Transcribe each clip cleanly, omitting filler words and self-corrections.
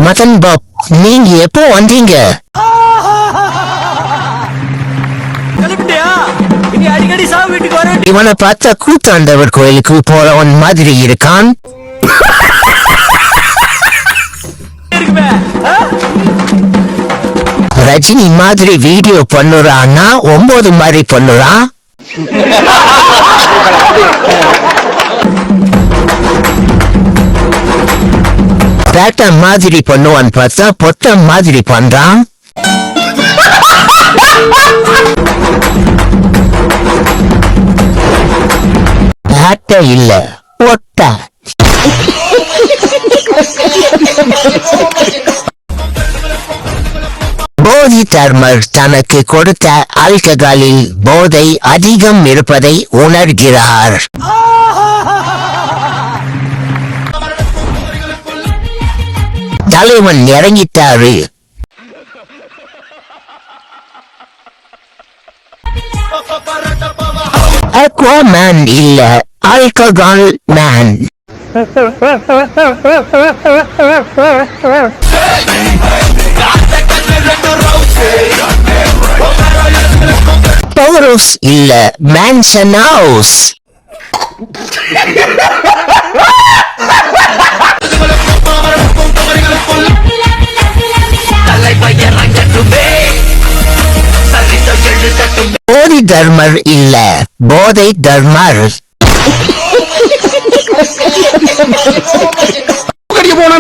Madan pop, நீங்க எப்போ வந்தீங்க? இவனை பார்த்தா கூத்தாண்டவர் கோயிலுக்கு போறவன் மாதிரி இருக்கான். ரஜினி மாதிரி வீடியோ பண்ணுறான்னா 9 மாதிரி பண்ணுறான். பேட்ட மாதிரி பண்ணுவான் பார்த்தா பொட்ட மாதிரி பண்றான். பேட்ட இல்ல பொட்ட. போதி தர்மர் தனக்கு கொடுத்த ஆல்கஹாலில் போதை அதிகம் இருப்பதை உணர்கிறார். தலைவன் இறங்கிட்டாரு. அக்வாமேன் இல்ல, ஆல்கஹால் மேன். பவர்ஸ் இல்ல, மேன்ஷன் ஹவுஸ். போதி தர்மர் இல்ல, போதை தர்மர்.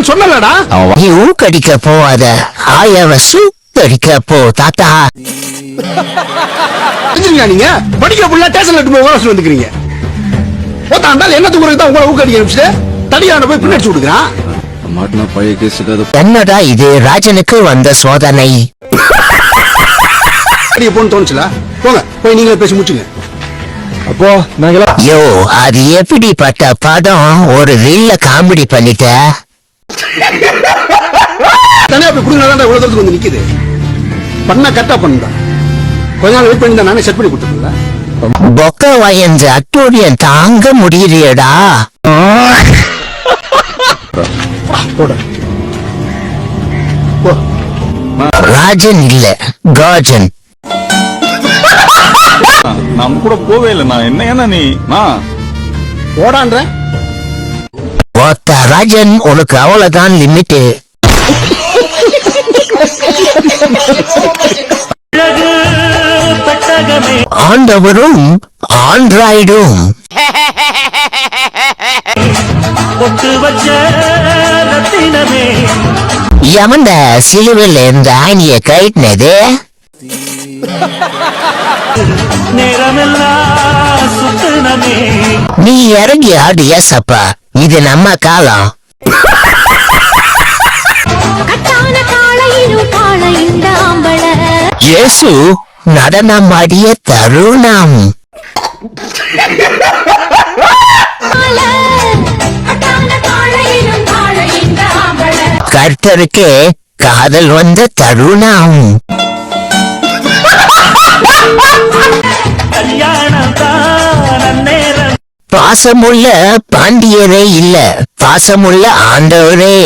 சொன்னலடா, நீ ஊக்கடிக்க போவாத, ஆயவ சூக்கடிக்க போ தாத்தா. நீங்க படிக்கிற புள்ள ஸ்டேஷன்ல போய் வந்துக்கிறீங்க. என்ன தூக்குறது தான் உங்களை ஊக்கடிக்க ஆரம்பிச்சுட்டு தடியான போய் பின்னடிச்சு விடுக்கிறான். என்னடா இது ராஜனுக்கு வந்த சோதனை. போன்னு தோணுச்சுல, போங்க போய் நீங்களே பேசி முடிச்சுங்க. அப்போ யோ, அது எப்படிப்பட்ட படம்? ஒரு ரீல்ல காமெடி பண்ணிட்ட. தனியா போய் குடுங்கதான் இவ்வளவு தூரத்துக்கு வந்து நிக்குது. பண்ணா கரெக்டா பண்ணுதான். கொஞ்ச நாள் வெயிட் பண்ணி தான் நானே செட் பண்ணி கொடுத்துருக்கேன். பொக்க வயஞ்ச அட்டூரியன் தாங்க முடியலையடா. ராஜன் இல்ல, காஜன். நான் கூட போவே இல்லை. நான் என்ன நீ ஓடான்ற ஒத்த ராஜன், உனக்கு அவ்வளவுதான் லிமிட். ஆண்டவரும் ஆண்ட்ராய்டும் எவன்ட சிலுவையில் இருந்த ஆணிய கைட்டினது? நீ இறங்கி ஆடு ஏசப்பா, இது நம்ம காலம். இயேசு நடனமாடிய தருணம். கர்த்தருக்கே காதல் வந்த தருணம். பாசமுள்ள பாண்டியரே இல்ல, பாசமுள்ள ஆண்டவரே.